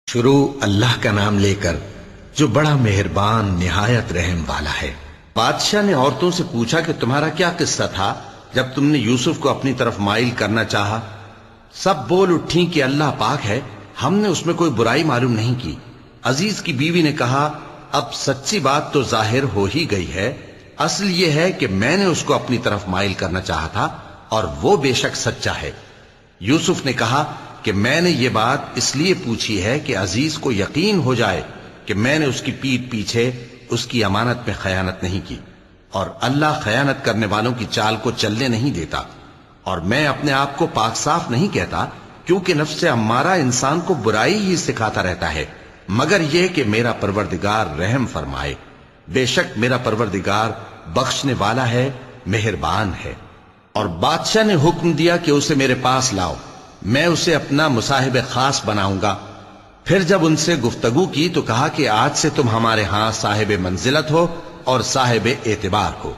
شروع اللہ کا نام لے کر جو بڑا مہربان نہایت رحم والا ہے۔ بادشاہ نے عورتوں سے پوچھا کہ تمہارا کیا قصہ تھا جب تم نے یوسف کو اپنی طرف مائل کرنا چاہا؟ سب بول اٹھیں کہ اللہ پاک ہے، ہم نے اس میں کوئی برائی معلوم نہیں کی۔ عزیز کی بیوی نے کہا، اب سچی بات تو ظاہر ہو ہی گئی ہے، اصل یہ ہے کہ میں نے اس کو اپنی طرف مائل کرنا چاہا تھا اور وہ بے شک سچا ہے۔ یوسف نے کہا کہ میں نے یہ بات اس لیے پوچھی ہے کہ عزیز کو یقین ہو جائے کہ میں نے اس کی پیٹھ پیچھے اس کی امانت میں خیانت نہیں کی، اور اللہ خیانت کرنے والوں کی چال کو چلنے نہیں دیتا۔ اور میں اپنے آپ کو پاک صاف نہیں کہتا، کیونکہ نفس امارہ انسان کو برائی ہی سکھاتا رہتا ہے، مگر یہ کہ میرا پروردگار رحم فرمائے۔ بے شک میرا پروردگار بخشنے والا ہے، مہربان ہے۔ اور بادشاہ نے حکم دیا کہ اسے میرے پاس لاؤ، میں اسے اپنا مصاحب خاص بناؤں گا۔ پھر جب ان سے گفتگو کی تو کہا کہ آج سے تم ہمارے ہاں صاحب منزلت ہو اور صاحب اعتبار ہو۔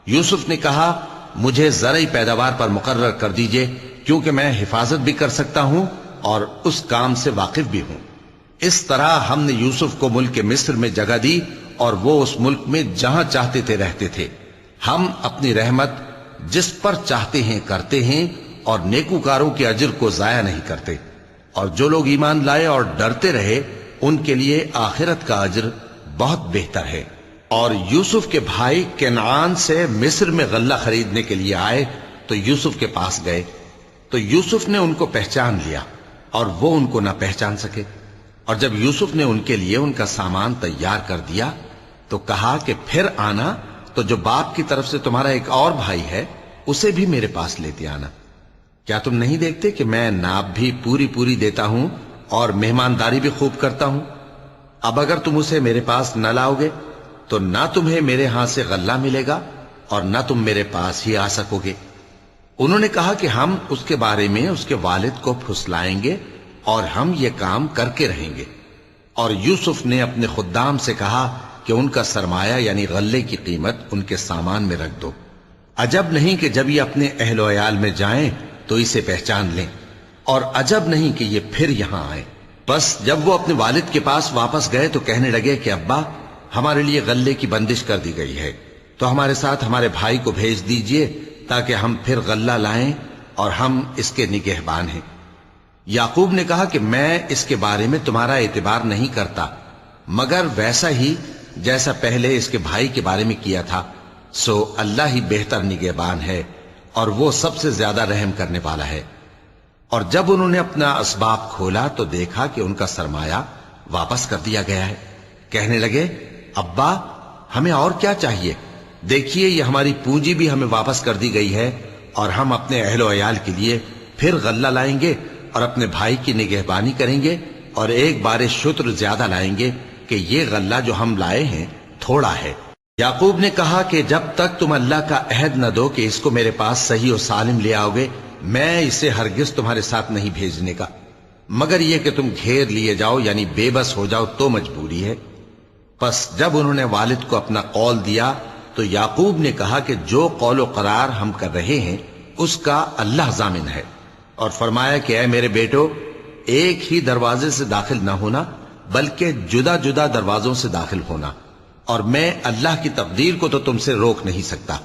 یوسف نے کہا، مجھے زرعی پیداوار پر مقرر کر دیجئے، کیونکہ میں حفاظت بھی کر سکتا ہوں اور اس کام سے واقف بھی ہوں۔ اس طرح ہم نے یوسف کو ملک مصر میں جگہ دی اور وہ اس ملک میں جہاں چاہتے تھے رہتے تھے۔ ہم اپنی رحمت جس پر چاہتے ہیں کرتے ہیں اور نیکوکاروں کے اجر کو ضائع نہیں کرتے، اور جو لوگ ایمان لائے اور ڈرتے رہے ان کے لیے آخرت کا اجر بہت بہتر ہے۔ اور یوسف کے بھائی کنعان سے مصر میں غلہ خریدنے کے لیے آئے تو یوسف کے پاس گئے، تو یوسف نے ان کو پہچان لیا اور وہ ان کو نہ پہچان سکے۔ اور جب یوسف نے ان کے لیے ان کا سامان تیار کر دیا تو کہا کہ پھر آنا تو جو باپ کی طرف سے تمہارا ایک اور بھائی ہے اسے بھی میرے پاس لیتے آنا۔ کیا تم نہیں دیکھتے کہ میں ناب بھی پوری پوری دیتا ہوں اور مہمانداری بھی خوب کرتا ہوں؟ اب اگر تم اسے میرے پاس نہ لاؤ گے تو نہ تمہیں میرے ہاں سے غلہ ملے گا اور نہ تم میرے پاس ہی آ سکو گے۔ انہوں نے کہا کہ ہم اس کے بارے میں اس کے والد کو پھسلائیں گے اور ہم یہ کام کر کے رہیں گے۔ اور یوسف نے اپنے خدام سے کہا کہ ان کا سرمایہ یعنی غلے کی قیمت ان کے سامان میں رکھ دو۔ عجب نہیں کہ جب یہ اپنے اہل و عیال میں جائیں تو اسے پہچان لیں، اور عجب نہیں کہ یہ پھر یہاں آئیں۔ بس جب وہ اپنے والد کے پاس واپس گئے تو کہنے لگے کہ ابا، ہمارے لیے غلے کی بندش کر دی گئی ہے، تو ہمارے ساتھ ہمارے بھائی کو بھیج دیجئے تاکہ ہم پھر غلہ لائیں اور ہم اس کے نگہبان ہیں۔ یعقوب نے کہا کہ میں اس کے بارے میں تمہارا اعتبار نہیں کرتا، مگر ویسا ہی جیسا پہلے اس کے بھائی کے بارے میں کیا تھا، سو اللہ ہی بہتر نگہبان ہے اور وہ سب سے زیادہ رحم کرنے والا ہے۔ اور جب انہوں نے اپنا اسباب کھولا تو دیکھا کہ ان کا سرمایہ واپس کر دیا گیا ہے۔ کہنے لگے، ابا ہمیں اور کیا چاہیے؟ دیکھیے یہ ہماری پونجی بھی ہمیں واپس کر دی گئی ہے، اور ہم اپنے اہل و عیال کے لیے پھر غلہ لائیں گے اور اپنے بھائی کی نگہبانی کریں گے، اور ایک بار شتر زیادہ لائیں گے کہ یہ غلہ جو ہم لائے ہیں تھوڑا ہے۔ یعقوب نے کہا کہ جب تک تم اللہ کا عہد نہ دو کہ اس کو میرے پاس صحیح و سالم لے آؤ گے، میں اسے ہرگز تمہارے ساتھ نہیں بھیجنے کا، مگر یہ کہ تم گھیر لیے جاؤ یعنی بے بس ہو جاؤ تو مجبوری ہے۔ پس جب انہوں نے والد کو اپنا قول دیا تو یعقوب نے کہا کہ جو قول و قرار ہم کر رہے ہیں اس کا اللہ ضامن ہے، اور فرمایا کہ اے میرے بیٹو، ایک ہی دروازے سے داخل نہ ہونا بلکہ جدا جدا دروازوں سے داخل ہونا، اور میں اللہ کی تقدیر کو تو تم سے روک نہیں سکتا۔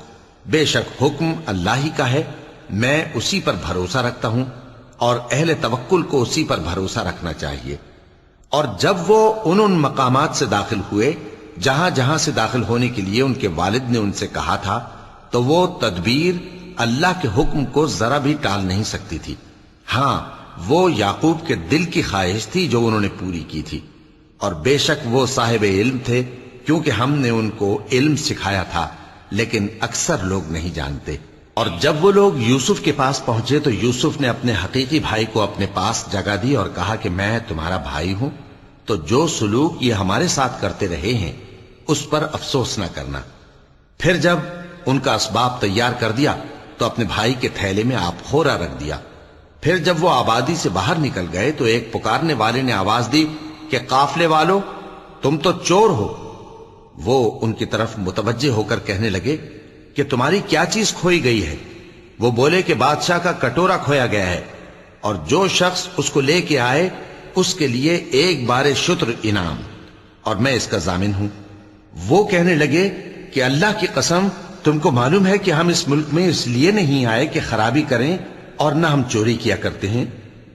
بے شک حکم اللہ ہی کا ہے، میں اسی پر بھروسہ رکھتا ہوں، اور اہل توکل کو اسی پر بھروسہ رکھنا چاہیے۔ اور جب وہ ان مقامات سے داخل ہوئے جہاں جہاں سے داخل ہونے کے لیے ان کے والد نے ان سے کہا تھا، تو وہ تدبیر اللہ کے حکم کو ذرا بھی ٹال نہیں سکتی تھی۔ ہاں، وہ یعقوب کے دل کی خواہش تھی جو انہوں نے پوری کی تھی، اور بے شک وہ صاحب علم تھے، کیونکہ ہم نے ان کو علم سکھایا تھا، لیکن اکثر لوگ نہیں جانتے۔ اور جب وہ لوگ یوسف کے پاس پہنچے تو یوسف نے اپنے حقیقی بھائی کو اپنے پاس جگہ دی اور کہا کہ میں تمہارا بھائی ہوں، تو جو سلوک یہ ہمارے ساتھ کرتے رہے ہیں اس پر افسوس نہ کرنا۔ پھر جب ان کا اسباب تیار کر دیا تو اپنے بھائی کے تھیلے میں آپ خورا رکھ دیا۔ پھر جب وہ آبادی سے باہر نکل گئے تو ایک پکارنے والے نے آواز دی کہ قافلے والو، تم تو چور ہو۔ وہ ان کی طرف متوجہ ہو کر کہنے لگے کہ تمہاری کیا چیز کھوئی گئی ہے؟ وہ بولے کہ بادشاہ کا کٹورا کھویا گیا ہے، اور جو شخص اس کو لے کے آئے اس کے لیے 1 بار شتر انعام، اور میں اس کا ضامن ہوں۔ وہ کہنے لگے کہ اللہ کی قسم، تم کو معلوم ہے کہ ہم اس ملک میں اس لیے نہیں آئے کہ خرابی کریں اور نہ ہم چوری کیا کرتے ہیں۔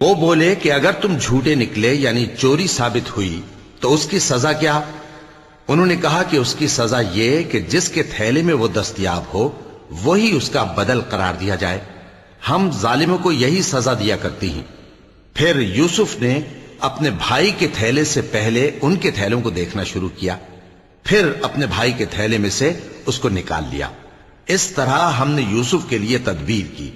وہ بولے کہ اگر تم جھوٹے نکلے یعنی چوری ثابت ہوئی تو اس کی سزا کیا؟ انہوں نے کہا کہ اس کی سزا یہ کہ جس کے تھیلے میں وہ دستیاب ہو وہی اس کا بدل قرار دیا جائے۔ ہم ظالموں کو یہی سزا دیا کرتی ہیں۔ پھر یوسف نے اپنے بھائی کے تھیلے سے پہلے ان کے تھیلوں کو دیکھنا شروع کیا، پھر اپنے بھائی کے تھیلے میں سے اس کو نکال لیا۔ اس طرح ہم نے یوسف کے لیے تدبیر کی،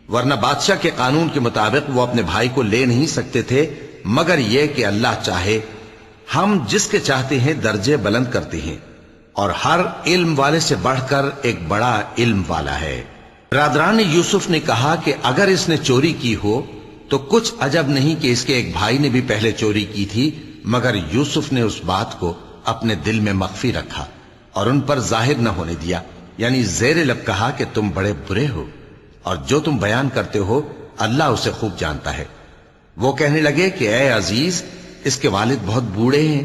ورنہ بادشاہ کے قانون کے مطابق وہ اپنے بھائی کو لے نہیں سکتے تھے، مگر یہ کہ اللہ چاہے۔ ہم جس کے چاہتے ہیں درجے بلند کرتے ہیں، اور ہر علم والے سے بڑھ کر ایک بڑا علم والا ہے۔ برادران یوسف نے کہا کہ اگر اس نے چوری کی ہو تو کچھ عجب نہیں کہ اس کے ایک بھائی نے بھی پہلے چوری کی تھی، مگر یوسف نے اس بات کو اپنے دل میں مخفی رکھا اور ان پر ظاہر نہ ہونے دیا، یعنی زیر لب کہا کہ تم بڑے برے ہو، اور جو تم بیان کرتے ہو اللہ اسے خوب جانتا ہے۔ وہ کہنے لگے کہ اے عزیز، اس کے والد بہت بوڑھے ہیں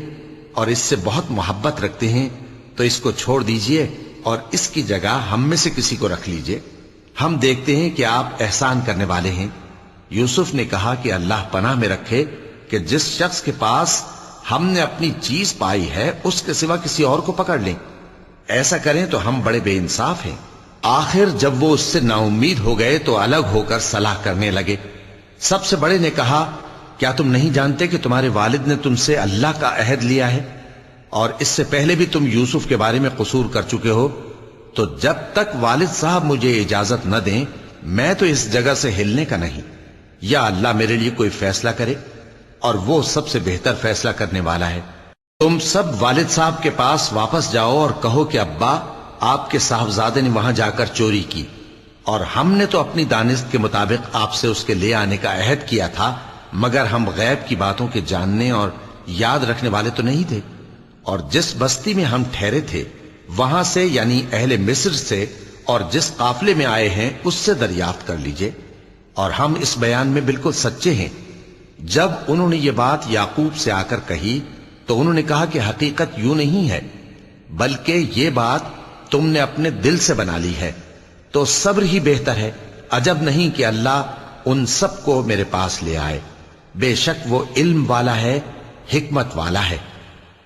اور اس سے بہت محبت رکھتے ہیں، تو اس کو چھوڑ دیجئے اور اس کی جگہ ہم میں سے کسی کو رکھ لیجئے، ہم دیکھتے ہیں کہ آپ احسان کرنے والے ہیں۔ یوسف نے کہا کہ اللہ پناہ میں رکھے کہ جس شخص کے پاس ہم نے اپنی چیز پائی ہے اس کے سوا کسی اور کو پکڑ لیں، ایسا کریں تو ہم بڑے بے انصاف ہیں۔ آخر جب وہ اس سے نا امید ہو گئے تو الگ ہو کر صلاح کرنے لگے۔ سب سے بڑے نے کہا، کیا تم نہیں جانتے کہ تمہارے والد نے تم سے اللہ کا عہد لیا ہے، اور اس سے پہلے بھی تم یوسف کے بارے میں قصور کر چکے ہو؟ تو جب تک والد صاحب مجھے اجازت نہ دیں میں تو اس جگہ سے ہلنے کا نہیں، یا اللہ میرے لیے کوئی فیصلہ کرے، اور وہ سب سے بہتر فیصلہ کرنے والا ہے۔ تم سب والد صاحب کے پاس واپس جاؤ اور کہو کہ ابا، آپ کے صاحبزادے نے وہاں جا کر چوری کی، اور ہم نے تو اپنی دانست کے مطابق آپ سے اس کے لے آنے کا عہد کیا تھا، مگر ہم غیب کی باتوں کے جاننے اور یاد رکھنے والے تو نہیں تھے، اور جس بستی میں ہم ٹھہرے تھے وہاں سے یعنی اہل مصر سے اور جس قافلے میں آئے ہیں اس سے دریافت کر لیجئے، اور ہم اس بیان میں بالکل سچے ہیں۔ جب انہوں نے یہ بات یعقوب سے آ کر کہی تو انہوں نے کہا کہ حقیقت یوں نہیں ہے، بلکہ یہ بات تم نے اپنے دل سے بنا لی ہے، تو صبر ہی بہتر ہے۔ عجب نہیں کہ اللہ ان سب کو میرے پاس لے آئے، بے شک وہ علم والا ہے، حکمت والا ہے۔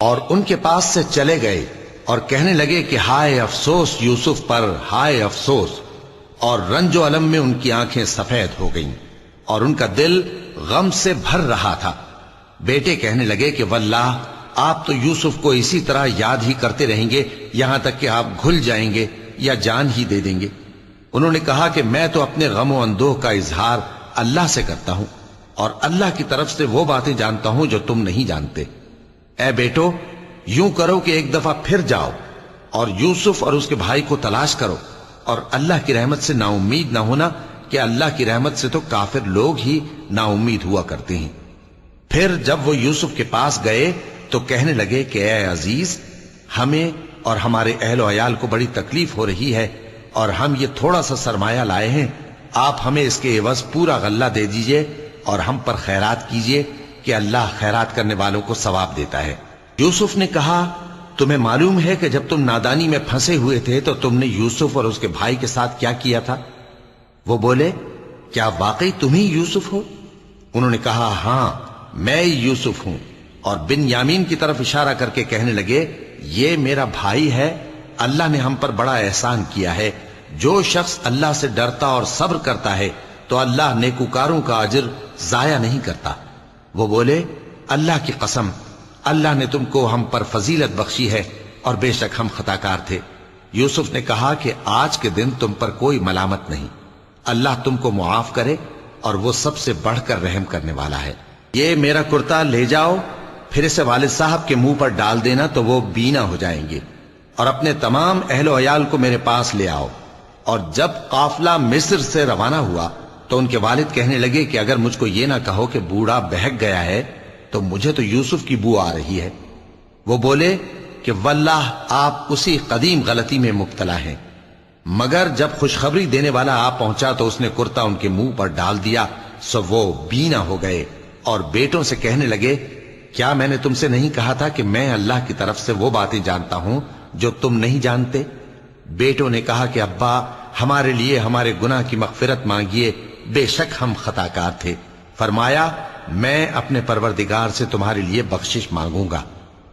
اور ان کے پاس سے چلے گئے اور کہنے لگے کہ ہائے افسوس یوسف پر، ہائے افسوس، اور رنج و الم میں ان کی آنکھیں سفید ہو گئیں اور ان کا دل غم سے بھر رہا تھا۔ بیٹے کہنے لگے کہ واللہ آپ تو یوسف کو اسی طرح یاد ہی کرتے رہیں گے یہاں تک کہ آپ گھل جائیں گے یا جان ہی دے دیں گے۔ انہوں نے کہا کہ میں تو اپنے غم و اندوہ کا اظہار اللہ سے کرتا ہوں، اور اللہ کی طرف سے وہ باتیں جانتا ہوں جو تم نہیں جانتے۔ اے بیٹو، یوں کرو کہ ایک دفعہ پھر جاؤ اور یوسف اور اس کے بھائی کو تلاش کرو، اور اللہ کی رحمت سے نا امید نہ ہونا کہ اللہ کی رحمت سے تو کافر لوگ ہی نا امید ہوا کرتے ہیں۔ پھر جب وہ یوسف کے پاس گئے تو کہنے لگے کہ اے عزیز، ہمیں اور ہمارے اہل و عیال کو بڑی تکلیف ہو رہی ہے، اور ہم یہ تھوڑا سا سرمایہ لائے ہیں، آپ ہمیں اس کے عوض پورا غلہ دے دیجئے اور ہم پر خیرات کیجئے کہ اللہ خیرات کرنے والوں کو ثواب دیتا ہے۔ یوسف نے کہا، تمہیں معلوم ہے کہ جب تم نادانی میں پھنسے ہوئے تھے تو تم نے یوسف اور اس کے بھائی کے ساتھ کیا کیا تھا؟ وہ بولے، کیا واقعی تم ہی یوسف ہو؟ انہوں نے کہا، ہاں میں یوسف ہوں، اور بن یامین کی طرف اشارہ کر کے کہنے لگے، یہ میرا بھائی ہے، اللہ نے ہم پر بڑا احسان کیا ہے۔ جو شخص اللہ سے ڈرتا اور صبر کرتا ہے تو اللہ نیکوکاروں کا اجر ضائع نہیں کرتا۔ وہ بولے، اللہ کی قسم، اللہ نے تم کو ہم پر فضیلت بخشی ہے، اور بے شک ہم خطا کار تھے۔ یوسف نے کہا کہ آج کے دن تم پر کوئی ملامت نہیں، اللہ تم کو معاف کرے، اور وہ سب سے بڑھ کر رحم کرنے والا ہے۔ یہ میرا کرتا لے جاؤ، پھر اسے والد صاحب کے منہ پر ڈال دینا تو وہ بینا ہو جائیں گے، اور اپنے تمام اہل و عیال کو میرے پاس لے آؤ۔ اور جب قافلہ مصر سے روانہ ہوا تو ان کے والد کہنے لگے کہ اگر مجھ کو یہ نہ کہو کہ بوڑھا بہک گیا ہے تو مجھے تو یوسف کی بو آ رہی ہے۔ وہ بولے کہ واللہ آپ اسی قدیم غلطی میں مبتلا ہیں۔ مگر جب خوشخبری دینے والا آپ پہنچا تو اس نے کرتا ان کے منہ پر ڈال دیا، سو وہ بینا ہو گئے اور بیٹوں سے کہنے لگے کیا میں نے تم سے نہیں کہا تھا کہ میں اللہ کی طرف سے وہ باتیں جانتا ہوں جو تم نہیں جانتے؟ بیٹوں نے کہا کہ ابا ہمارے لیے ہمارے گناہ کی مغفرت مانگیے، بے شک ہم خطا کار تھے۔ فرمایا میں اپنے پروردگار سے تمہارے لیے بخشش مانگوں گا،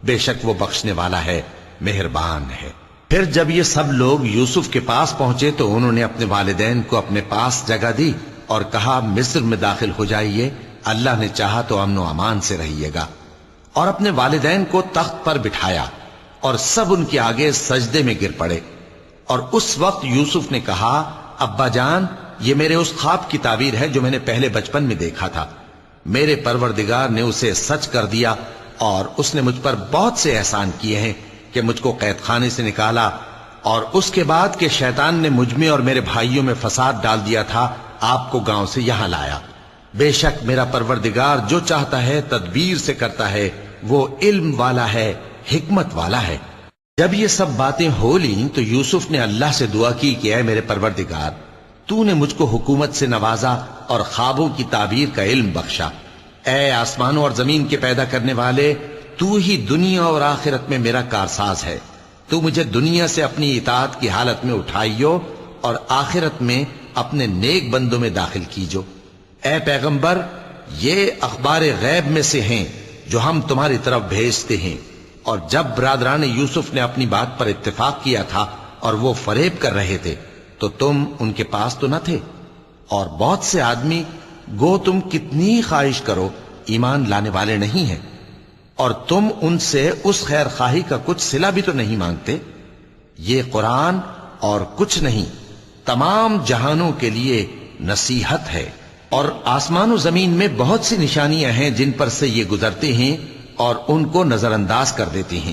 بے شک وہ بخشنے والا ہے، مہربان ہے۔ پھر جب یہ سب لوگ یوسف کے پاس پہنچے تو انہوں نے اپنے والدین کو اپنے پاس جگہ دی اور کہا مصر میں داخل ہو جائیے، اللہ نے چاہا تو امن و امان سے رہیے گا۔ اور اپنے والدین کو تخت پر بٹھایا اور سب ان کے آگے سجدے میں گر پڑے۔ اور اس وقت یوسف نے کہا ابا جان، یہ میرے اس خواب کی تعبیر ہے جو میں نے پہلے بچپن میں دیکھا تھا، میرے پروردگار نے اسے سچ کر دیا اور اس نے مجھ پر بہت سے احسان کیے ہیں کہ مجھ کو قید خانے سے نکالا، اور اس کے بعد کہ شیطان نے مجھ میں اور میرے بھائیوں میں فساد ڈال دیا تھا آپ کو گاؤں سے یہاں لایا۔ بے شک میرا پروردگار جو چاہتا ہے تدبیر سے کرتا ہے، وہ علم والا ہے، حکمت والا ہے۔ جب یہ سب باتیں ہو لیں تو یوسف نے اللہ سے دعا کی کہ اے میرے پروردگار، تو نے مجھ کو حکومت سے نوازا اور خوابوں کی تعبیر کا علم بخشا۔ اے آسمانوں اور زمین کے پیدا کرنے والے، تو ہی دنیا اور آخرت میں میرا کارساز ہے، تو مجھے دنیا سے اپنی اطاعت کی حالت میں اٹھائیو اور آخرت میں اپنے نیک بندوں میں داخل کیجو۔ اے پیغمبر، یہ اخبار غیب میں سے ہیں جو ہم تمہاری طرف بھیجتے ہیں۔ اور جب برادران یوسف نے اپنی بات پر اتفاق کیا تھا اور وہ فریب کر رہے تھے تو تم ان کے پاس تو نہ تھے، اور بہت سے آدمی گو تم کتنی خواہش کرو ایمان لانے والے نہیں ہیں، اور تم ان سے اس خیر خواہی کا کچھ صلہ بھی تو نہیں مانگتے۔ یہ قرآن اور کچھ نہیں تمام جہانوں کے لیے نصیحت ہے، اور آسمان و زمین میں بہت سی نشانیاں ہیں جن پر سے یہ گزرتے ہیں اور ان کو نظر انداز کر دیتے ہیں،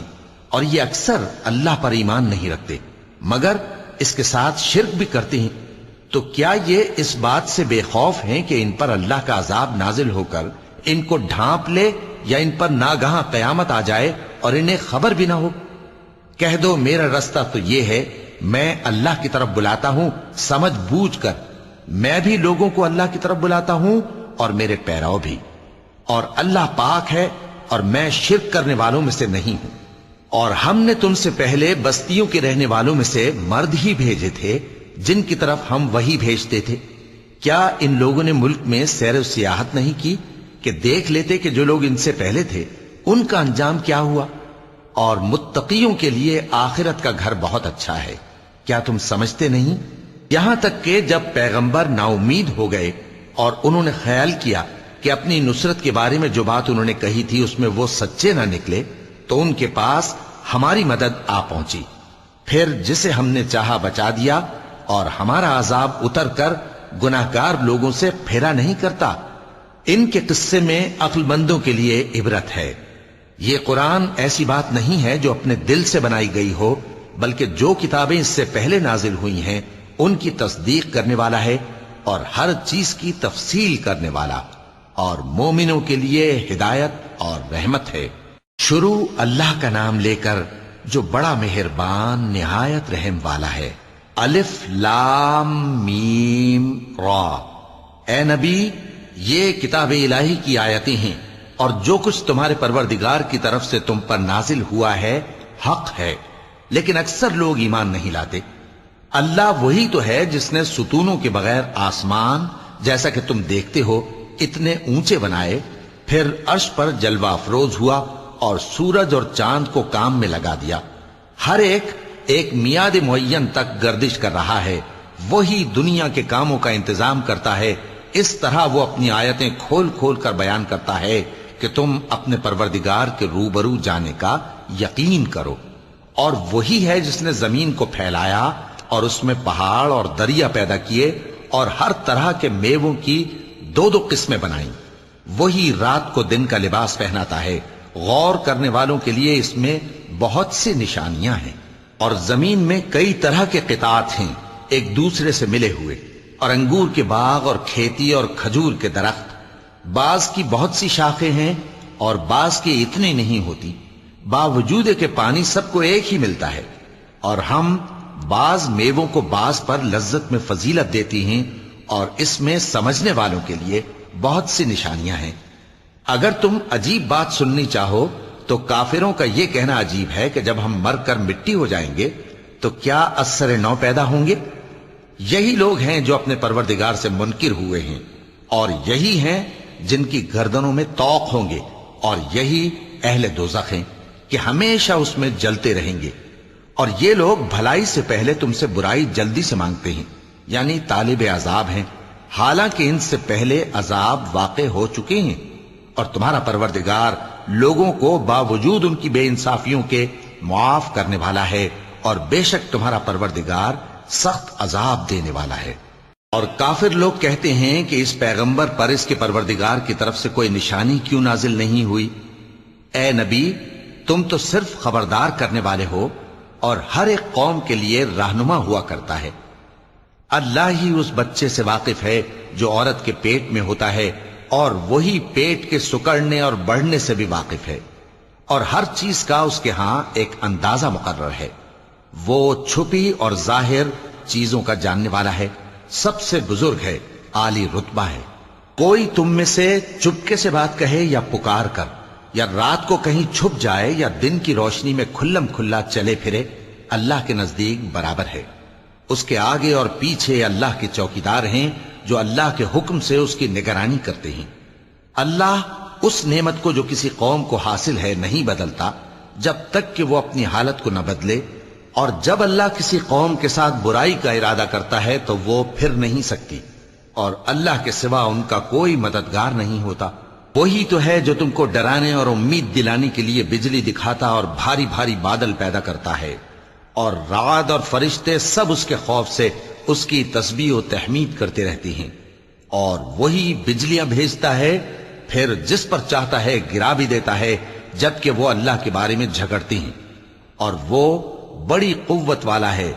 اور یہ اکثر اللہ پر ایمان نہیں رکھتے مگر اس کے ساتھ شرک بھی کرتے ہیں۔ تو کیا یہ اس بات سے بے خوف ہیں کہ ان پر اللہ کا عذاب نازل ہو کر ان کو ڈھانپ لے، یا ان پر ناگہاں قیامت آ جائے اور انہیں خبر بھی نہ ہو؟ کہہ دو میرا رستہ تو یہ ہے، میں اللہ کی طرف بلاتا ہوں سمجھ بوجھ کر، میں بھی لوگوں کو اللہ کی طرف بلاتا ہوں اور میرے پیراؤ بھی، اور اللہ پاک ہے اور میں شرک کرنے والوں میں سے نہیں ہوں۔ اور ہم نے تم سے پہلے بستیوں کے رہنے والوں میں سے مرد ہی بھیجے تھے جن کی طرف ہم وہی بھیجتے تھے۔ کیا ان لوگوں نے ملک میں سیر و سیاحت نہیں کی کہ دیکھ لیتے کہ جو لوگ ان سے پہلے تھے ان کا انجام کیا ہوا؟ اور متقیوں کے لیے آخرت کا گھر بہت اچھا ہے، کیا تم سمجھتے نہیں؟ یہاں تک کہ جب پیغمبر نا امید ہو گئے اور انہوں نے خیال کیا کہ اپنی نصرت کے بارے میں جو بات انہوں نے کہی تھی اس میں وہ سچے نہ نکلے، تو ان کے پاس ہماری مدد آ پہنچی، پھر جسے ہم نے چاہا بچا دیا، اور ہمارا عذاب اتر کر گناہگار لوگوں سے پھیرا نہیں کرتا۔ ان کے قصے میں عقل مندوں کے لیے عبرت ہے۔ یہ قرآن ایسی بات نہیں ہے جو اپنے دل سے بنائی گئی ہو، بلکہ جو کتابیں اس سے پہلے نازل ہوئی ہیں ان کی تصدیق کرنے والا ہے اور ہر چیز کی تفصیل کرنے والا، اور مومنوں کے لیے ہدایت اور رحمت ہے۔ شروع اللہ کا نام لے کر جو بڑا مہربان نہایت رحم والا ہے۔ الف لام میم را۔ اے نبی، یہ کتاب الہی کی آیتیں ہیں، اور جو کچھ تمہارے پروردگار کی طرف سے تم پر نازل ہوا ہے حق ہے، لیکن اکثر لوگ ایمان نہیں لاتے۔ اللہ وہی تو ہے جس نے ستونوں کے بغیر آسمان جیسا کہ تم دیکھتے ہو اتنے اونچے بنائے، پھر عرش پر جلوہ افروز ہوا اور سورج اور چاند کو کام میں لگا دیا، ہر ایک میعاد معین تک گردش کر رہا ہے۔ وہی دنیا کے کاموں کا انتظام کرتا ہے، اس طرح وہ اپنی آیتیں کھول کھول کر بیان کرتا ہے کہ تم اپنے پروردگار کے روبرو جانے کا یقین کرو۔ اور وہی ہے جس نے زمین کو پھیلایا اور اس میں پہاڑ اور دریا پیدا کیے اور ہر طرح کے میووں کی دو دو قسمیں بنائیں۔ وہی رات کو دن کا لباس پہناتا ہے، غور کرنے والوں کے لیے اس میں بہت سی نشانیاں ہیں۔ اور زمین میں کئی طرح کے قطعات ہیں ایک دوسرے سے ملے ہوئے، اور انگور کے باغ اور کھیتی اور کھجور کے درخت، بعض کی بہت سی شاخیں ہیں اور بعض کی اتنی نہیں ہوتی، باوجود کہ پانی سب کو ایک ہی ملتا ہے۔ اور ہم بعض میووں کو بعض پر لذت میں فضیلت دیتی ہیں، اور اس میں سمجھنے والوں کے لیے بہت سی نشانیاں ہیں۔ اگر تم عجیب بات سننی چاہو تو کافروں کا یہ کہنا عجیب ہے کہ جب ہم مر کر مٹی ہو جائیں گے تو کیا اثر نو پیدا ہوں گے؟ یہی لوگ ہیں جو اپنے پروردگار سے منکر ہوئے ہیں، اور یہی ہیں جن کی گردنوں میں طوق ہوں گے، اور یہی اہل دوزخ ہیں کہ ہمیشہ اس میں جلتے رہیں گے۔ اور یہ لوگ بھلائی سے پہلے تم سے برائی جلدی سے مانگتے ہیں، یعنی طالب عذاب ہیں، حالانکہ ان سے پہلے عذاب واقع ہو چکے ہیں، اور تمہارا پروردگار لوگوں کو باوجود ان کی بے انصافیوں کے معاف کرنے والا ہے، اور بے شک تمہارا پروردگار سخت عذاب دینے والا ہے۔ اور کافر لوگ کہتے ہیں کہ اس پیغمبر پر اس کے پروردگار کی طرف سے کوئی نشانی کیوں نازل نہیں ہوئی؟ اے نبی، تم تو صرف خبردار کرنے والے ہو، اور ہر ایک قوم کے لیے رہنما ہوا کرتا ہے۔ اللہ ہی اس بچے سے واقف ہے جو عورت کے پیٹ میں ہوتا ہے، اور وہی پیٹ کے سکڑنے اور بڑھنے سے بھی واقف ہے، اور ہر چیز کا اس کے ہاں ایک اندازہ مقرر ہے۔ وہ چھپی اور ظاہر چیزوں کا جاننے والا ہے، سب سے بزرگ ہے، عالی رتبہ ہے۔ کوئی تم میں سے چپکے سے بات کہے یا پکار کر، یا رات کو کہیں چھپ جائے یا دن کی روشنی میں کھلم کھلا چلے پھرے، اللہ کے نزدیک برابر ہے۔ اس کے آگے اور پیچھے اللہ کے چوکیدار ہیں جو اللہ کے حکم سے اس کی نگرانی کرتے ہیں۔ اللہ اس نعمت کو جو کسی قوم کو حاصل ہے نہیں بدلتا جب تک کہ وہ اپنی حالت کو نہ بدلے، اور جب اللہ کسی قوم کے ساتھ برائی کا ارادہ کرتا ہے تو وہ پھر نہیں سکتی، اور اللہ کے سوا ان کا کوئی مددگار نہیں ہوتا۔ وہی تو ہے جو تم کو ڈرانے اور امید دلانے کے لیے بجلی دکھاتا اور بھاری بھاری بادل پیدا کرتا ہے، اور رعد اور فرشتے سب اس کے خوف سے اس کی تسبیح و تحمید کرتے رہتے ہیں۔ اور وہی بجلیاں بھیجتا ہے، پھر جس پر چاہتا ہے گرا بھی دیتا ہے، جبکہ وہ اللہ کے بارے میں جھگڑتے ہیں، اور وہ بڑی قوت والا ہے۔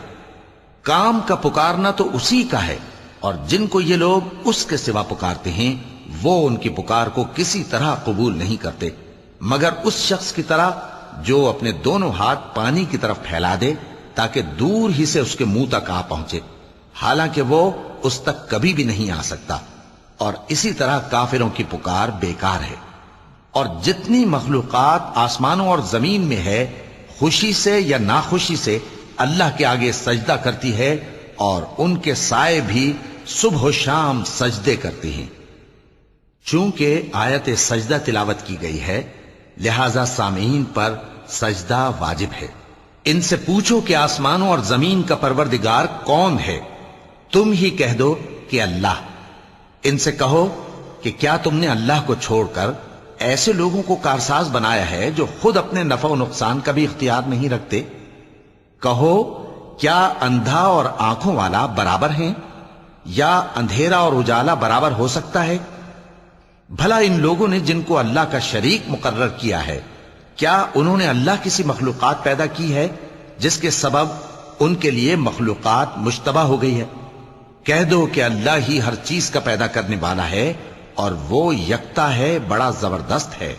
کام کا پکارنا تو اسی کا ہے، اور جن کو یہ لوگ اس کے سوا پکارتے ہیں وہ ان کی پکار کو کسی طرح قبول نہیں کرتے، مگر اس شخص کی طرح جو اپنے دونوں ہاتھ پانی کی طرف پھیلا دے تاکہ دور ہی سے اس کے منہ تک آ پہنچے، حالانکہ وہ اس تک کبھی بھی نہیں آ سکتا۔ اور اسی طرح کافروں کی پکار بیکار ہے۔ اور جتنی مخلوقات آسمانوں اور زمین میں ہے، خوشی سے یا ناخوشی سے اللہ کے آگے سجدہ کرتی ہے، اور ان کے سائے بھی صبح و شام سجدے کرتے ہیں۔ چونکہ آیت سجدہ تلاوت کی گئی ہے، لہذا سامعین پر سجدہ واجب ہے۔ ان سے پوچھو کہ آسمانوں اور زمین کا پروردگار کون ہے؟ تم ہی کہہ دو کہ اللہ۔ ان سے کہو کہ کیا تم نے اللہ کو چھوڑ کر ایسے لوگوں کو کارساز بنایا ہے جو خود اپنے نفع و نقصان کا بھی اختیار نہیں رکھتے؟ کہو کیا اندھا اور آنکھوں والا برابر ہیں، یا اندھیرا اور اجالا برابر ہو سکتا ہے؟ بھلا ان لوگوں نے جن کو اللہ کا شریک مقرر کیا ہے، کیا انہوں نے اللہ کسی مخلوقات پیدا کی ہے جس کے سبب ان کے لیے مخلوقات مشتبہ ہو گئی ہے؟ کہہ دو کہ اللہ ہی ہر چیز کا پیدا کرنے والا ہے، اور وہ یکتا ہے، بڑا زبردست ہے۔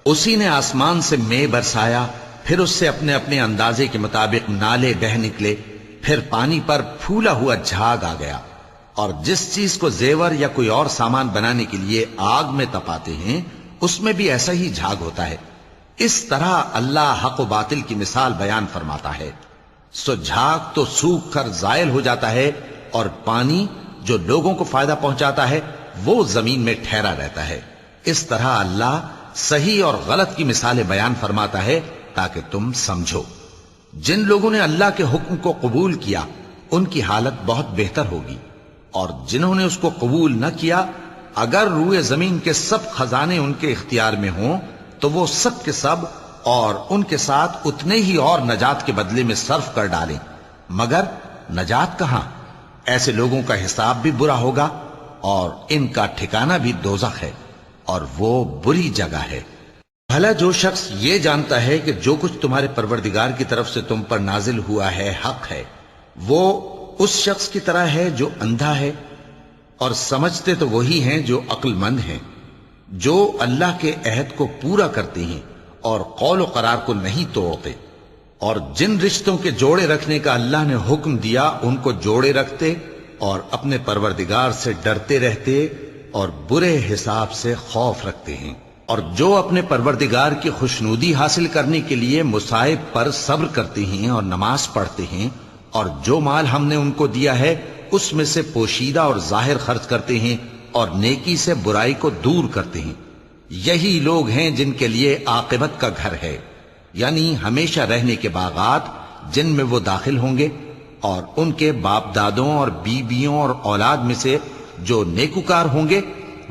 اسی نے آسمان سے مے برسایا، پھر اس سے اپنے اپنے اندازے کے مطابق نالے بہ نکلے، پھر پانی پر پھولا ہوا جھاگ آ گیا۔ اور جس چیز کو زیور یا کوئی اور سامان بنانے کے لیے آگ میں تپاتے ہیں، اس میں بھی ایسا ہی جھاگ ہوتا ہے۔ اس طرح اللہ حق و باطل کی مثال بیان فرماتا ہے۔ سو جھاگ تو سوکھ کر زائل ہو جاتا ہے، اور پانی جو لوگوں کو فائدہ پہنچاتا ہے وہ زمین میں ٹھہرا رہتا ہے۔ اس طرح اللہ صحیح اور غلط کی مثالیں بیان فرماتا ہے تاکہ تم سمجھو۔ جن لوگوں نے اللہ کے حکم کو قبول کیا ان کی حالت بہت بہتر ہوگی، اور جنہوں نے اس کو قبول نہ کیا، اگر روئے زمین کے سب خزانے ان کے اختیار میں ہوں تو وہ سب کے سب اور ان کے ساتھ اتنے ہی اور نجات کے بدلے میں صرف کر ڈالیں، مگر نجات کہاں؟ ایسے لوگوں کا حساب بھی برا ہوگا، اور ان کا ٹھکانہ بھی دوزخ ہے، اور وہ بری جگہ ہے۔ بھلا جو شخص یہ جانتا ہے کہ جو کچھ تمہارے پروردگار کی طرف سے تم پر نازل ہوا ہے حق ہے، وہ اس شخص کی طرح ہے جو اندھا ہے؟ اور سمجھتے تو وہی ہیں جو عقل مند ہیں، جو اللہ کے عہد کو پورا کرتے ہیں اور قول و قرار کو نہیں توڑتے، اور جن رشتوں کے جوڑے رکھنے کا اللہ نے حکم دیا ان کو جوڑے رکھتے، اور اپنے پروردگار سے ڈرتے رہتے، اور برے حساب سے خوف رکھتے ہیں۔ اور جو اپنے پروردگار کی خوشنودی حاصل کرنے کے لیے مصائب پر صبر کرتے ہیں اور نماز پڑھتے ہیں، اور جو مال ہم نے ان کو دیا ہے اس میں سے پوشیدہ اور ظاہر خرچ کرتے ہیں اور نیکی سے برائی کو دور کرتے ہیں، یہی لوگ ہیں جن کے لیے عاقبت کا گھر ہے، یعنی ہمیشہ رہنے کے باغات جن میں وہ داخل ہوں گے، اور ان کے باپ دادوں اور بیویوں اور اولاد میں سے جو نیکوکار ہوں گے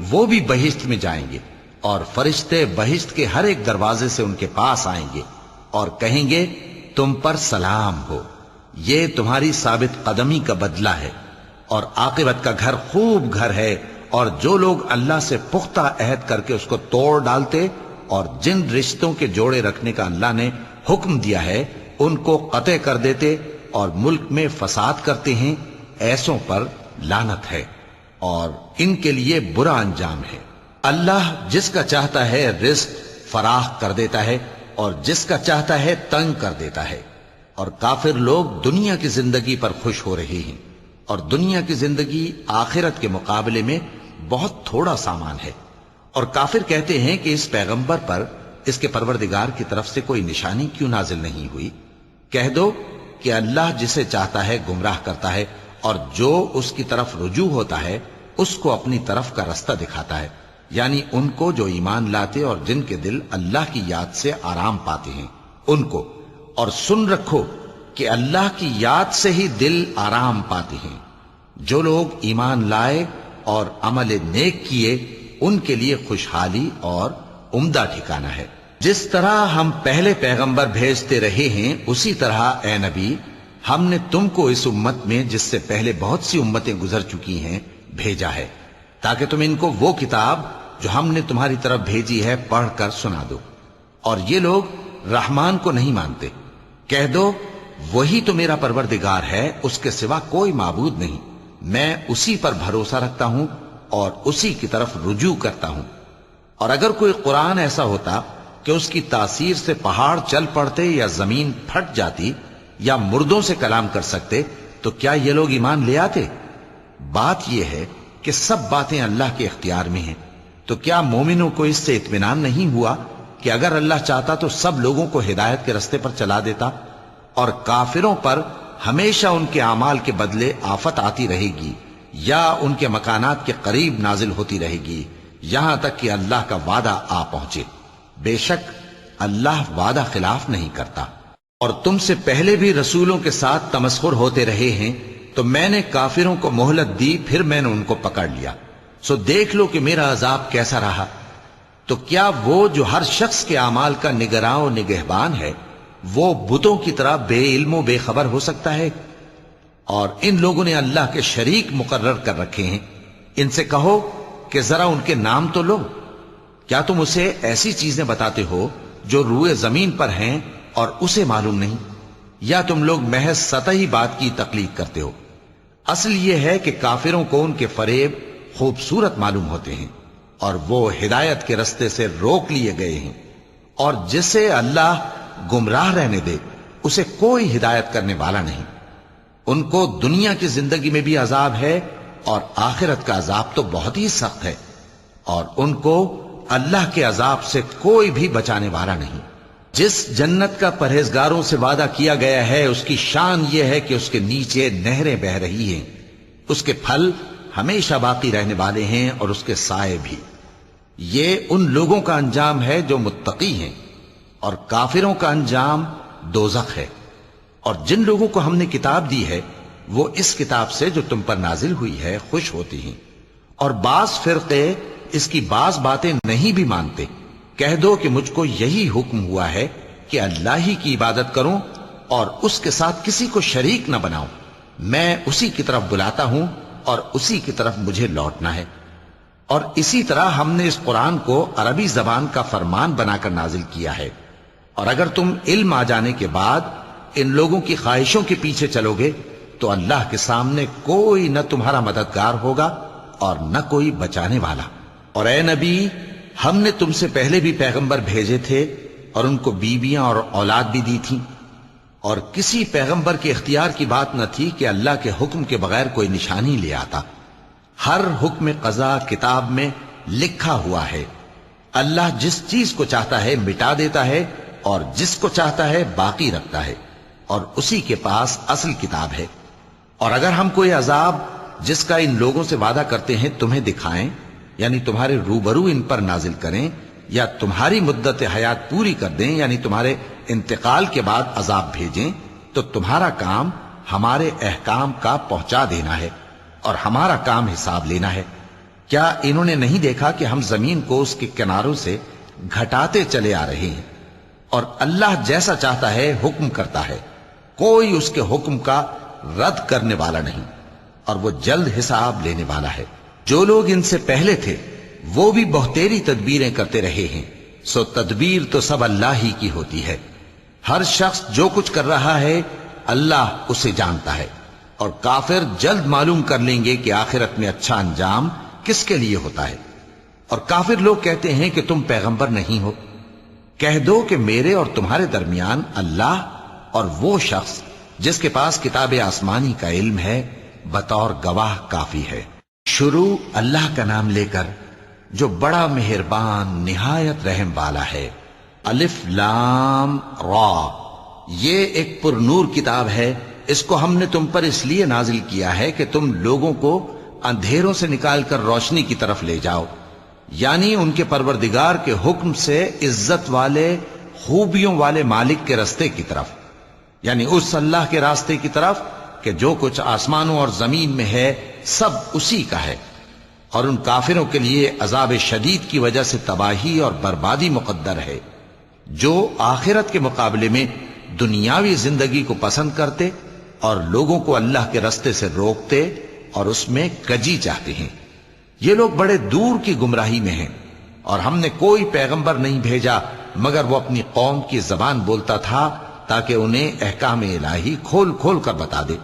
وہ بھی بہشت میں جائیں گے، اور فرشتے بہشت کے ہر ایک دروازے سے ان کے پاس آئیں گے اور کہیں گے تم پر سلام ہو، یہ تمہاری ثابت قدمی کا بدلہ ہے، اور عاقبت کا گھر خوب گھر ہے۔ اور جو لوگ اللہ سے پختہ عہد کر کے اس کو توڑ ڈالتے اور جن رشتوں کے جوڑے رکھنے کا اللہ نے حکم دیا ہے ان کو قطع کر دیتے اور ملک میں فساد کرتے ہیں، ایسوں پر لعنت ہے اور ان کے لیے برا انجام ہے۔ اللہ جس کا چاہتا ہے رزق فراخ کر دیتا ہے اور جس کا چاہتا ہے تنگ کر دیتا ہے، اور کافر لوگ دنیا کی زندگی پر خوش ہو رہے ہیں، اور دنیا کی زندگی آخرت کے مقابلے میں بہت تھوڑا سامان ہے۔ اور کافر کہتے ہیں کہ اس پیغمبر پر اس کے پروردگار کی طرف سے کوئی نشانی کیوں نازل نہیں ہوئی؟ کہہ دو کہ اللہ جسے چاہتا ہے گمراہ کرتا ہے، اور جو اس کی طرف رجوع ہوتا ہے اس کو اپنی طرف کا رستہ دکھاتا ہے، یعنی ان کو جو ایمان لاتے اور جن کے دل اللہ کی یاد سے آرام پاتے ہیں ان کو۔ اور سن رکھو کہ اللہ کی یاد سے ہی دل آرام پاتے ہیں۔ جو لوگ ایمان لائے اور عمل نیک کیے ان کے لیے خوشحالی اور عمدہ ٹھکانہ ہے۔ جس طرح ہم پہلے پیغمبر بھیجتے رہے ہیں اسی طرح اے نبی ہم نے تم کو اس امت میں جس سے پہلے بہت سی امتیں گزر چکی ہیں بھیجا ہے، تاکہ تم ان کو وہ کتاب جو ہم نے تمہاری طرف بھیجی ہے پڑھ کر سنا دو۔ اور یہ لوگ رحمان کو نہیں مانتے، کہہ دو وہی تو میرا پروردگار ہے، اس کے سوا کوئی معبود نہیں، میں اسی پر بھروسہ رکھتا ہوں اور اسی کی طرف رجوع کرتا ہوں۔ اور اگر کوئی قرآن ایسا ہوتا کہ اس کی تاثیر سے پہاڑ چل پڑتے یا زمین پھٹ جاتی یا مردوں سے کلام کر سکتے تو کیا یہ لوگ ایمان لے آتے؟ بات یہ ہے کہ سب باتیں اللہ کے اختیار میں ہیں، تو کیا مومنوں کو اس سے اطمینان نہیں ہوا کہ اگر اللہ چاہتا تو سب لوگوں کو ہدایت کے رستے پر چلا دیتا؟ اور کافروں پر ہمیشہ ان کے اعمال کے بدلے آفت آتی رہے گی یا ان کے مکانات کے قریب نازل ہوتی رہے گی یہاں تک کہ اللہ کا وعدہ آ پہنچے۔ بے شک اللہ وعدہ خلاف نہیں کرتا۔ اور تم سے پہلے بھی رسولوں کے ساتھ تمسخر ہوتے رہے ہیں، تو میں نے کافروں کو مہلت دی، پھر میں نے ان کو پکڑ لیا، سو دیکھ لو کہ میرا عذاب کیسا رہا۔ تو کیا وہ جو ہر شخص کے اعمال کا نگراں و نگہبان ہے وہ بتوں کی طرح بے علم و بے خبر ہو سکتا ہے؟ اور ان لوگوں نے اللہ کے شریک مقرر کر رکھے ہیں، ان سے کہو کہ ذرا ان کے نام تو لو۔ کیا تم اسے ایسی چیزیں بتاتے ہو جو روئے زمین پر ہیں اور اسے معلوم نہیں، یا تم لوگ محض سطحی بات کی تقلید کرتے ہو؟ اصل یہ ہے کہ کافروں کو ان کے فریب خوبصورت معلوم ہوتے ہیں اور وہ ہدایت کے رستے سے روک لیے گئے ہیں، اور جسے اللہ گمراہ رہنے دے اسے کوئی ہدایت کرنے والا نہیں۔ ان کو دنیا کی زندگی میں بھی عذاب ہے اور آخرت کا عذاب تو بہت ہی سخت ہے، اور ان کو اللہ کے عذاب سے کوئی بھی بچانے والا نہیں۔ جس جنت کا پرہیزگاروں سے وعدہ کیا گیا ہے اس کی شان یہ ہے کہ اس کے نیچے نہریں بہ رہی ہیں، اس کے پھل ہمیشہ باقی رہنے والے ہیں اور اس کے سائے بھی۔ یہ ان لوگوں کا انجام ہے جو متقی ہیں، اور کافروں کا انجام دوزخ ہے۔ اور جن لوگوں کو ہم نے کتاب دی ہے وہ اس کتاب سے جو تم پر نازل ہوئی ہے خوش ہوتی ہیں، اور بعض فرقے اس کی بعض باتیں نہیں بھی مانتے۔ کہہ دو کہ مجھ کو یہی حکم ہوا ہے کہ اللہ ہی کی عبادت کروں اور اس کے ساتھ کسی کو شریک نہ بناؤں، میں اسی کی طرف بلاتا ہوں اور اسی کی طرف مجھے لوٹنا ہے۔ اور اسی طرح ہم نے اس قرآن کو عربی زبان کا فرمان بنا کر نازل کیا ہے، اور اگر تم علم آ جانے کے بعد ان لوگوں کی خواہشوں کے پیچھے چلو گے تو اللہ کے سامنے کوئی نہ تمہارا مددگار ہوگا اور نہ کوئی بچانے والا۔ اور اے نبی ہم نے تم سے پہلے بھی پیغمبر بھیجے تھے اور ان کو بیویاں اور اولاد بھی دی تھیں، اور کسی پیغمبر کے اختیار کی بات نہ تھی کہ اللہ کے حکم کے بغیر کوئی نشانی لے آتا۔ ہر حکم قضا کتاب میں لکھا ہوا ہے، اللہ جس چیز کو چاہتا ہے مٹا دیتا ہے اور جس کو چاہتا ہے باقی رکھتا ہے، اور اسی کے پاس اصل کتاب ہے۔ اور اگر ہم کوئی عذاب جس کا ان لوگوں سے وعدہ کرتے ہیں تمہیں دکھائیں، یعنی تمہارے روبرو ان پر نازل کریں، یا تمہاری مدت حیات پوری کر دیں، یعنی تمہارے انتقال کے بعد عذاب بھیجیں، تو تمہارا کام ہمارے احکام کا پہنچا دینا ہے اور ہمارا کام حساب لینا ہے۔ کیا انہوں نے نہیں دیکھا کہ ہم زمین کو اس کے کناروں سے گھٹاتے چلے آ رہے ہیں، اور اللہ جیسا چاہتا ہے حکم کرتا ہے، کوئی اس کے حکم کا رد کرنے والا نہیں، اور وہ جلد حساب لینے والا ہے۔ جو لوگ ان سے پہلے تھے وہ بھی بہتیری تدبیریں کرتے رہے ہیں، سو تدبیر تو سب اللہ ہی کی ہوتی ہے۔ ہر شخص جو کچھ کر رہا ہے اللہ اسے جانتا ہے، اور کافر جلد معلوم کر لیں گے کہ آخرت میں اچھا انجام کس کے لیے ہوتا ہے۔ اور کافر لوگ کہتے ہیں کہ تم پیغمبر نہیں ہو، کہہ دو کہ میرے اور تمہارے درمیان اللہ اور وہ شخص جس کے پاس کتاب آسمانی کا علم ہے بطور گواہ کافی ہے۔ شروع اللہ کا نام لے کر جو بڑا مہربان نہایت رحم والا ہے۔ الف لام را، یہ ایک پر نور کتاب ہے، اس کو ہم نے تم پر اس لیے نازل کیا ہے کہ تم لوگوں کو اندھیروں سے نکال کر روشنی کی طرف لے جاؤ، یعنی ان کے پروردگار کے حکم سے عزت والے خوبیوں والے مالک کے راستے کی طرف، یعنی اس اللہ کے راستے کی طرف کہ جو کچھ آسمانوں اور زمین میں ہے سب اسی کا ہے۔ اور ان کافروں کے لیے عذاب شدید کی وجہ سے تباہی اور بربادی مقدر ہے، جو آخرت کے مقابلے میں دنیاوی زندگی کو پسند کرتے اور لوگوں کو اللہ کے راستے سے روکتے اور اس میں کجی چاہتے ہیں۔ یہ لوگ بڑے دور کی گمراہی میں ہیں، اور ہم نے کوئی پیغمبر نہیں بھیجا مگر وہ اپنی قوم کی زبان بولتا تھا تاکہ انہیں احکام الہی کھول کھول کر بتا دے۔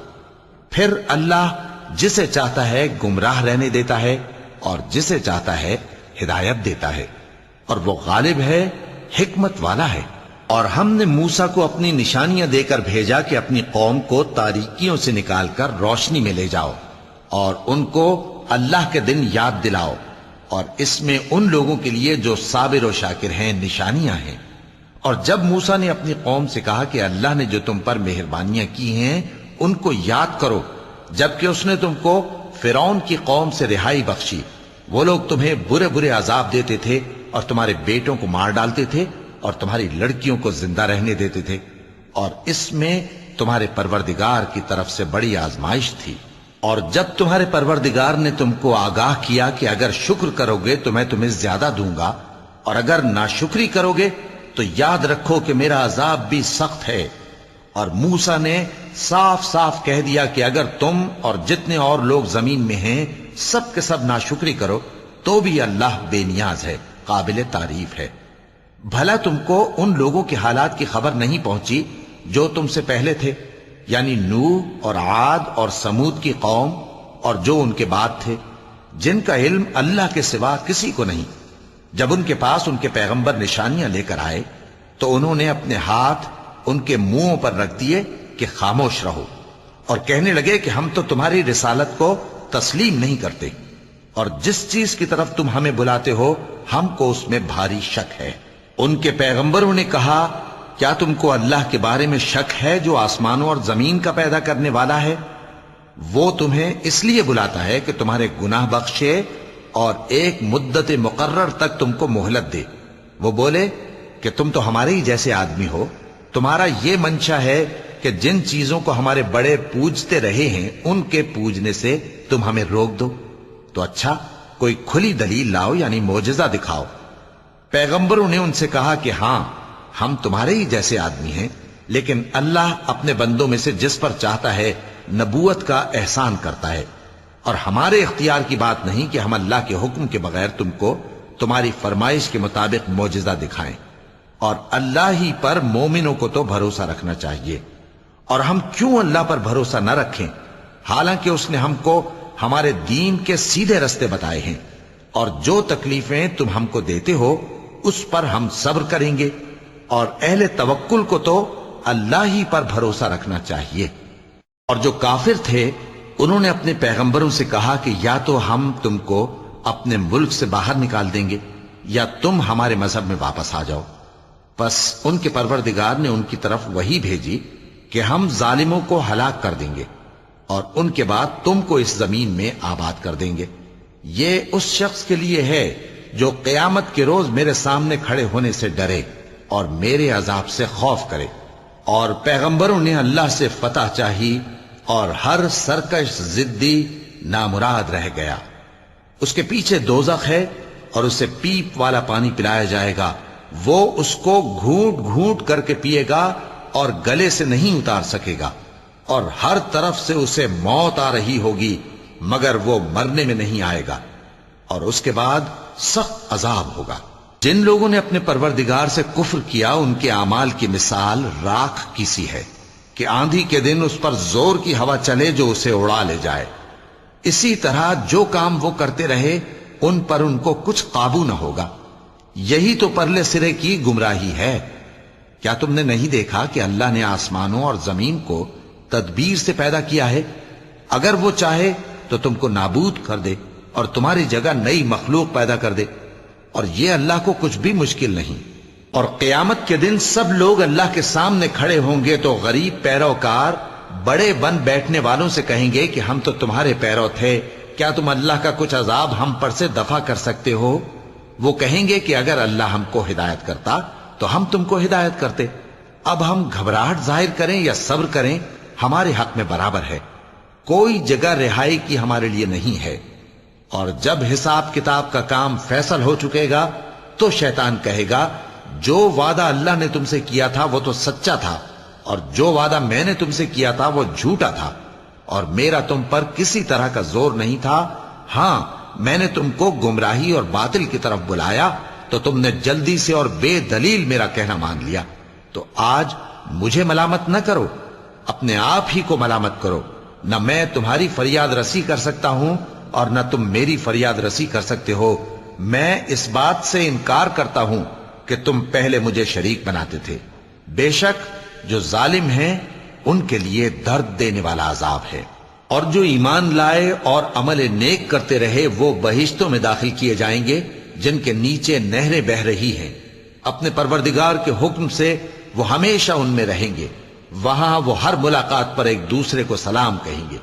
پھر اللہ جسے چاہتا ہے گمراہ رہنے دیتا ہے اور جسے چاہتا ہے ہدایت دیتا ہے، اور وہ غالب ہے، حکمت والا ہے۔ اور ہم نے موسیٰ کو اپنی نشانیاں دے کر بھیجا کہ اپنی قوم کو تاریکیوں سے نکال کر روشنی میں لے جاؤ، اور ان کو اللہ کے دن یاد دلاؤ، اور اس میں ان لوگوں کے لیے جو صابر و شاکر ہیں نشانیاں ہیں۔ اور جب موسیٰ نے اپنی قوم سے کہا کہ اللہ نے جو تم پر مہربانیاں کی ہیں ان کو یاد کرو، جبکہ اس نے تم کو فرعون کی قوم سے رہائی بخشی، وہ لوگ تمہیں برے برے عذاب دیتے تھے اور تمہارے بیٹوں کو مار ڈالتے تھے اور تمہاری لڑکیوں کو زندہ رہنے دیتے تھے، اور اس میں تمہارے پروردگار کی طرف سے بڑی آزمائش تھی۔ اور جب تمہارے پروردگار نے تم کو آگاہ کیا کہ اگر شکر کرو گے تو میں تمہیں زیادہ دوں گا، اور اگر ناشکری کرو گے تو یاد رکھو کہ میرا عذاب بھی سخت ہے۔ اور موسیٰ نے صاف صاف کہہ دیا کہ اگر تم اور جتنے اور لوگ زمین میں ہیں سب کے سب ناشکری کرو تو بھی اللہ بے نیاز ہے، قابل تعریف ہے۔ بھلا تم کو ان لوگوں کے حالات کی خبر نہیں پہنچی جو تم سے پہلے تھے، یعنی نوح اور عاد اور سمود کی قوم اور جو ان کے بعد تھے، جن کا علم اللہ کے سوا کسی کو نہیں۔ جب ان کے پاس ان کے پیغمبر نشانیاں لے کر آئے تو انہوں نے اپنے ہاتھ ان کے منہوں پر رکھ دیے کہ خاموش رہو، اور کہنے لگے کہ ہم تو تمہاری رسالت کو تسلیم نہیں کرتے، اور جس چیز کی طرف تم ہمیں بلاتے ہو ہم کو اس میں بھاری شک ہے۔ ان کے پیغمبروں نے کہا کیا تم کو اللہ کے بارے میں شک ہے جو آسمانوں اور زمین کا پیدا کرنے والا ہے؟ وہ تمہیں اس لیے بلاتا ہے کہ تمہارے گناہ بخشے اور ایک مدت مقرر تک تم کو مہلت دے۔ وہ بولے کہ تم تو ہمارے ہی جیسے آدمی ہو، تمہارا یہ منشا ہے کہ جن چیزوں کو ہمارے بڑے پوجتے رہے ہیں ان کے پوجنے سے تم ہمیں روک دو، تو اچھا کوئی کھلی دلیل لاؤ، یعنی معجزہ دکھاؤ۔ پیغمبروں نے ان سے کہا کہ ہاں ہم تمہارے ہی جیسے آدمی ہیں، لیکن اللہ اپنے بندوں میں سے جس پر چاہتا ہے نبوت کا احسان کرتا ہے، اور ہمارے اختیار کی بات نہیں کہ ہم اللہ کے حکم کے بغیر تم کو تمہاری فرمائش کے مطابق معجزہ دکھائیں۔ اور اللہ ہی پر مومنوں کو تو بھروسہ رکھنا چاہیے، اور ہم کیوں اللہ پر بھروسہ نہ رکھیں حالانکہ اس نے ہم کو ہمارے دین کے سیدھے رستے بتائے ہیں، اور جو تکلیفیں تم ہم کو دیتے ہو اس پر ہم صبر کریں گے، اور اہل توکل کو تو اللہ ہی پر بھروسہ رکھنا چاہیے۔ اور جو کافر تھے انہوں نے اپنے پیغمبروں سے کہا کہ یا تو ہم تم کو اپنے ملک سے باہر نکال دیں گے یا تم ہمارے مذہب میں واپس آ جاؤ۔ پس ان کے پروردگار نے ان کی طرف وحی بھیجی کہ ہم ظالموں کو ہلاک کر دیں گے اور ان کے بعد تم کو اس زمین میں آباد کر دیں گے۔ یہ اس شخص کے لیے ہے جو قیامت کے روز میرے سامنے کھڑے ہونے سے ڈرے اور میرے عذاب سے خوف کرے۔ اور پیغمبروں نے اللہ سے فتح چاہی اور ہر سرکش ضدی نامراد رہ گیا۔ اس کے پیچھے دوزخ ہے اور اسے پیپ والا پانی پلایا جائے گا، وہ اس کو گھونٹ گھونٹ کر کے پیے گا اور گلے سے نہیں اتار سکے گا، اور ہر طرف سے اسے موت آ رہی ہوگی مگر وہ مرنے میں نہیں آئے گا، اور اس کے بعد سخت عذاب ہوگا۔ جن لوگوں نے اپنے پروردگار سے کفر کیا ان کے اعمال کی مثال راکھ کی سی ہے کہ آندھی کے دن اس پر زور کی ہوا چلے جو اسے اڑا لے جائے۔ اسی طرح جو کام وہ کرتے رہے ان پر ان کو کچھ قابو نہ ہوگا۔ یہی تو پرلے سرے کی گمراہی ہے۔ کیا تم نے نہیں دیکھا کہ اللہ نے آسمانوں اور زمین کو تدبیر سے پیدا کیا ہے؟ اگر وہ چاہے تو تم کو نابود کر دے اور تمہاری جگہ نئی مخلوق پیدا کر دے، اور یہ اللہ کو کچھ بھی مشکل نہیں۔ اور قیامت کے دن سب لوگ اللہ کے سامنے کھڑے ہوں گے تو غریب پیروکار بڑے بن بیٹھنے والوں سے کہیں گے کہ ہم تو تمہارے پیرو تھے، کیا تم اللہ کا کچھ عذاب ہم پر سے دفع کر سکتے ہو؟ وہ کہیں گے کہ اگر اللہ ہم کو ہدایت کرتا تو ہم تم کو ہدایت کرتے۔ اب ہم گھبراہٹ ظاہر کریں یا صبر کریں ہمارے حق میں برابر ہے، کوئی جگہ رہائی کی ہمارے لیے نہیں ہے۔ اور جب حساب کتاب کا کام فیصل ہو چکے گا تو شیطان کہے گا جو وعدہ اللہ نے تم سے کیا تھا وہ تو سچا تھا، اور جو وعدہ میں نے تم سے کیا تھا وہ جھوٹا تھا، اور میرا تم پر کسی طرح کا زور نہیں تھا۔ ہاں، میں نے تم کو گمراہی اور باطل کی طرف بلایا تو تم نے جلدی سے اور بے دلیل میرا کہنا مان لیا۔ تو آج مجھے ملامت نہ کرو، اپنے آپ ہی کو ملامت کرو۔ نہ میں تمہاری فریاد رسی کر سکتا ہوں اور نہ تم میری فریاد رسی کر سکتے ہو۔ میں اس بات سے انکار کرتا ہوں کہ تم پہلے مجھے شریک بناتے تھے۔ بے شک جو ظالم ہیں ان کے لیے درد دینے والا عذاب ہے۔ اور جو ایمان لائے اور عمل نیک کرتے رہے وہ بہشتوں میں داخل کیے جائیں گے جن کے نیچے نہریں بہہ رہی ہیں۔ اپنے پروردگار کے حکم سے وہ ہمیشہ ان میں رہیں گے، وہاں وہ ہر ملاقات پر ایک دوسرے کو سلام کہیں گے۔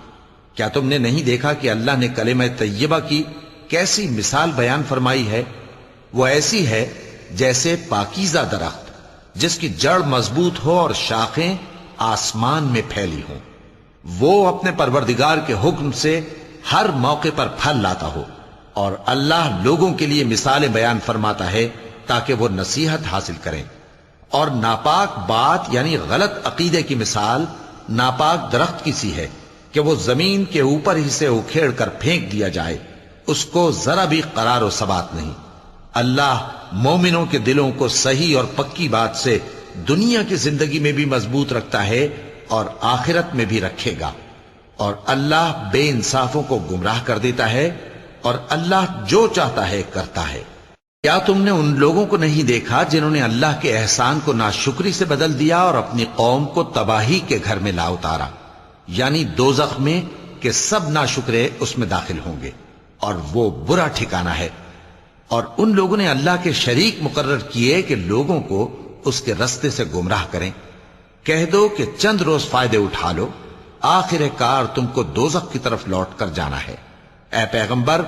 کیا تم نے نہیں دیکھا کہ اللہ نے کلمہ طیبہ کی کیسی مثال بیان فرمائی ہے؟ وہ ایسی ہے جیسے پاکیزہ درخت جس کی جڑ مضبوط ہو اور شاخیں آسمان میں پھیلی ہوں، وہ اپنے پروردگار کے حکم سے ہر موقع پر پھل لاتا ہو، اور اللہ لوگوں کے لیے مثالیں بیان فرماتا ہے تاکہ وہ نصیحت حاصل کریں۔ اور ناپاک بات یعنی غلط عقیدے کی مثال ناپاک درخت کی سی ہے کہ وہ زمین کے اوپر ہی سے اکھیڑ کر پھینک دیا جائے، اس کو ذرا بھی قرار و ثبات نہیں۔ اللہ مومنوں کے دلوں کو صحیح اور پکی بات سے دنیا کی زندگی میں بھی مضبوط رکھتا ہے اور آخرت میں بھی رکھے گا، اور اللہ بے انصافوں کو گمراہ کر دیتا ہے، اور اللہ جو چاہتا ہے کرتا ہے۔ کیا تم نے ان لوگوں کو نہیں دیکھا جنہوں نے اللہ کے احسان کو ناشکری سے بدل دیا اور اپنی قوم کو تباہی کے گھر میں لا اتارا، یعنی دوزخ میں، کہ سب ناشکرے اس میں داخل ہوں گے اور وہ برا ٹھکانہ ہے۔ اور ان لوگوں نے اللہ کے شریک مقرر کیے کہ لوگوں کو اس کے رستے سے گمراہ کریں۔ کہہ دو کہ چند روز فائدے اٹھا لو، آخر کار تم کو دوزخ کی طرف لوٹ کر جانا ہے۔ اے پیغمبر،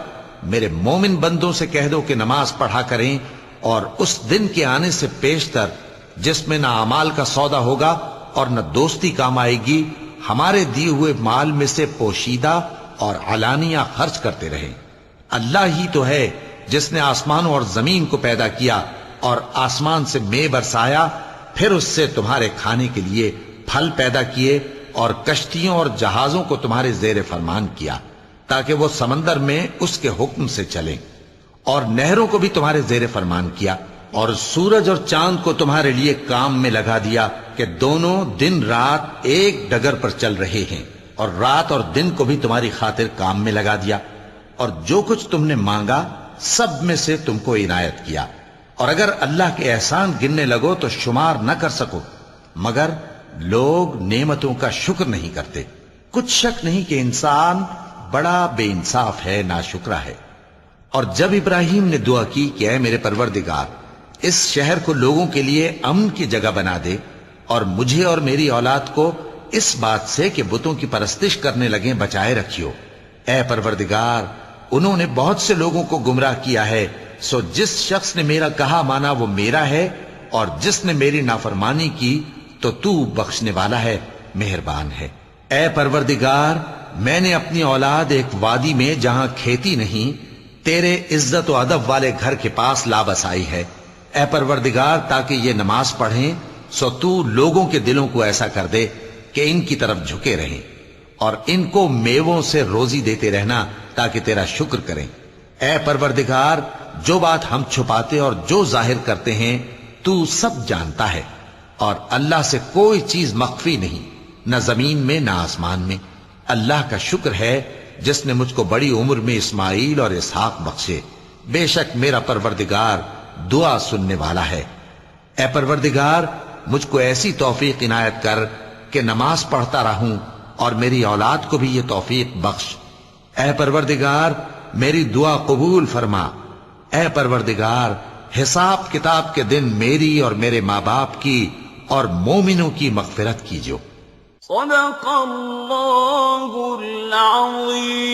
میرے مومن بندوں سے کہہ دو کہ نماز پڑھا کریں، اور اس دن کے آنے سے پیشتر جس میں نہ اعمال کا سودا ہوگا اور نہ دوستی کام آئے گی، ہمارے دیے ہوئے مال میں سے پوشیدہ اور علانیہ خرچ کرتے رہیں۔ اللہ ہی تو ہے جس نے آسمانوں اور زمین کو پیدا کیا اور آسمان سے مے برسایا، پھر اس سے تمہارے کھانے کے لیے پھل پیدا کیے اور کشتیوں اور جہازوں کو تمہارے زیر فرمان کیا تاکہ وہ سمندر میں اس کے حکم سے چلیں، اور نہروں کو بھی تمہارے زیر فرمان کیا، اور سورج اور چاند کو تمہارے لیے کام میں لگا دیا کہ دونوں دن رات ایک ڈگر پر چل رہے ہیں، اور رات اور دن کو بھی تمہاری خاطر کام میں لگا دیا، اور جو کچھ تم نے مانگا سب میں سے تم کو عنایت کیا۔ اور اگر اللہ کے احسان گننے لگو تو شمار نہ کر سکو، مگر لوگ نعمتوں کا شکر نہیں کرتے۔ کچھ شک نہیں کہ انسان بڑا بے انصاف ہے، ناشکرا ہے۔ اور جب ابراہیم نے دعا کی کہ اے میرے پروردگار اس شہر کو لوگوں کے لیے امن کی جگہ بنا دے اور مجھے اور میری اولاد کو اس بات سے کہ بتوں کی پرستش کرنے لگیں بچائے رکھیو، اے پروردگار انہوں نے بہت سے لوگوں کو گمراہ کیا ہے، سو جس شخص نے میرا کہا مانا وہ میرا ہے، اور جس نے میری نافرمانی کی تو بخشنے والا ہے، مہربان ہے۔ اے پروردگار میں نے اپنی اولاد ایک وادی میں جہاں کھیتی نہیں تیرے عزت و ادب والے گھر کے پاس لا بسائی ہے، اے پروردگار تاکہ یہ نماز پڑھیں، سو تو لوگوں کے دلوں کو ایسا کر دے کہ ان کی طرف جھکے رہیں، اور ان کو میووں سے روزی دیتے رہنا تاکہ تیرا شکر کریں۔ اے پروردگار جو بات ہم چھپاتے اور جو ظاہر کرتے ہیں تو سب جانتا ہے، اور اللہ سے کوئی چیز مخفی نہیں، نہ زمین میں نہ آسمان میں۔ اللہ کا شکر ہے جس نے مجھ کو بڑی عمر میں اسماعیل اور اسحاق بخشے، بے شک میرا پروردگار دعا سننے والا ہے۔ اے پروردگار مجھ کو ایسی توفیق عنایت کر کہ نماز پڑھتا رہوں، اور میری اولاد کو بھی یہ توفیق بخش۔ اے پروردگار میری دعا قبول فرما۔ اے پروردگار حساب کتاب کے دن میری اور میرے ماں باپ کی اور مومنوں کی مغفرت کیجو۔ صدق اللہ العظیم۔